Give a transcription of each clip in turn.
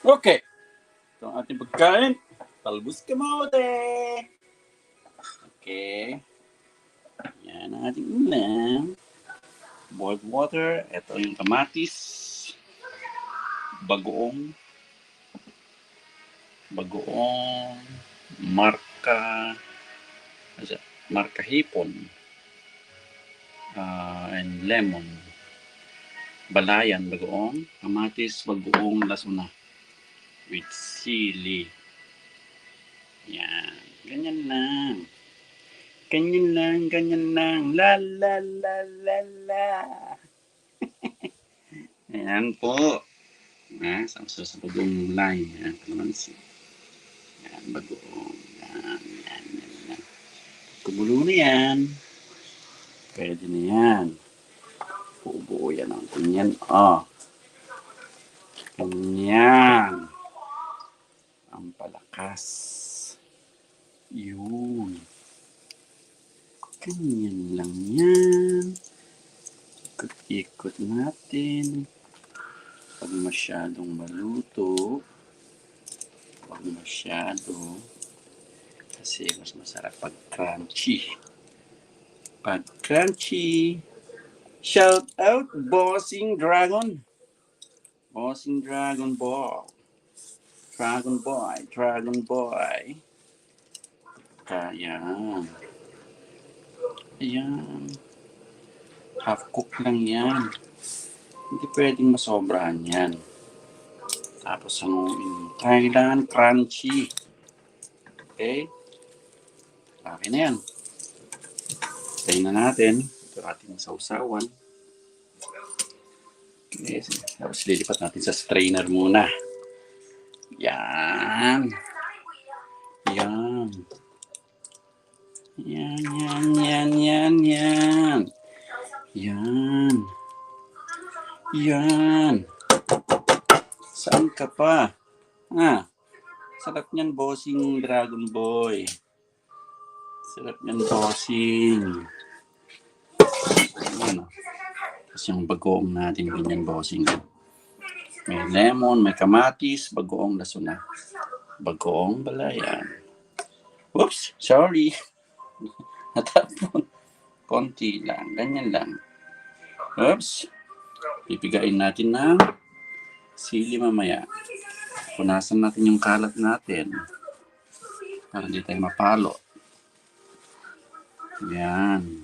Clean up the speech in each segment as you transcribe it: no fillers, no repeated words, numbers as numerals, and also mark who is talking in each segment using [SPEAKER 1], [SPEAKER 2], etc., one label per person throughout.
[SPEAKER 1] Okay. Ito ang ating pagkain. Talbos kamote. Okay. Yan ang ating ulam. Boiled water. Ito yung kamatis. Bagoong. Marka. Marka hipon. And lemon. Balayan, bagoong. Kamatis, bagoong, lasuna. With sili. Yan. Ganyan lang. Ganyan lang. La la la la la. Ayan po. Samso sa bagoong mulay. Yan, kalamansi. Yan, bagoong. Yan. Kumulo na yan. Pwede na yan. Buo yan ang ganyan. Ganyan. Ang palakas. Yun. Ganyan lang yan. Ikot-ikot natin. Pag masyadong maluto, pag masyado, kasi mas masarap pag crunchy. Pag crunchy, shout out Bossing Dragon. Bossing Dragon Ball. Dragon Boy. Kaya, ayan. Half cook lang yan. Hindi pwedeng masobrahan yan. Tapos kailangan crunchy. Okay? Okay na yan. Tayin na natin. Ito ating sausawan. Okay. Tapos lilipat natin sa strainer muna. Yan. Yan. Saan ka pa? Sarap niyan, Bossing Dragon Boy. Sarap niyan, Bossing. Ayan. Tapos yung bagoong natin, ganyan, Bossing. May lemon, may kamatis, bagoong lasuna. Bagoong balayan. Oops, sorry. Natapon. Konti lang, ganyan lang. Oops. Pipigain natin ng sili mamaya. Punasan natin yung kalat natin. Para hindi tayo mapalo. Yan.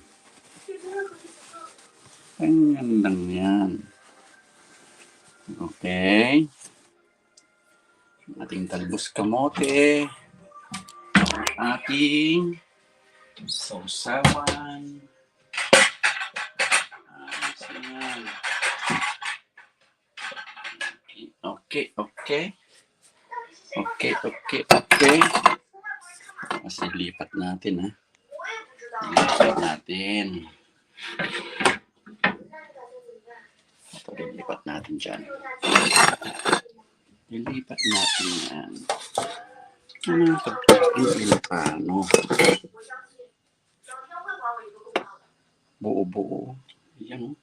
[SPEAKER 1] Ganyan lang yan. Okay. Ating talbos kamote. Ating sausawan. Okay. Kasi lipat natin, Lipat natin. Ito, lilipat natin dyan. Lilipat natin yan. Paano? Buo-buo. Ayan,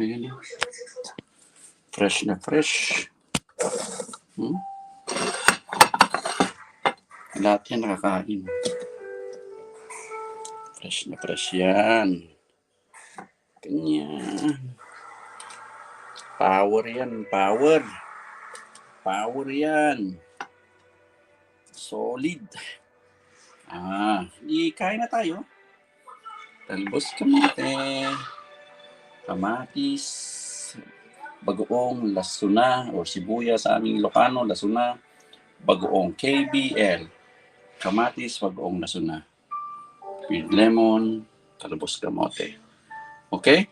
[SPEAKER 1] Ayan. Fresh na fresh. Lahat yan nakakain. Fresh na fresh yan. Ganyan. Power yan. Power yan. Solid. Di kain na tayo. Talbos kamote. Kamatis. Bagoong lasuna o sibuyas sa aming Ilocano, lasuna. Bagoong KBL. Kamatis, bagoong lasuna. With lemon, talbos kamote. Okay?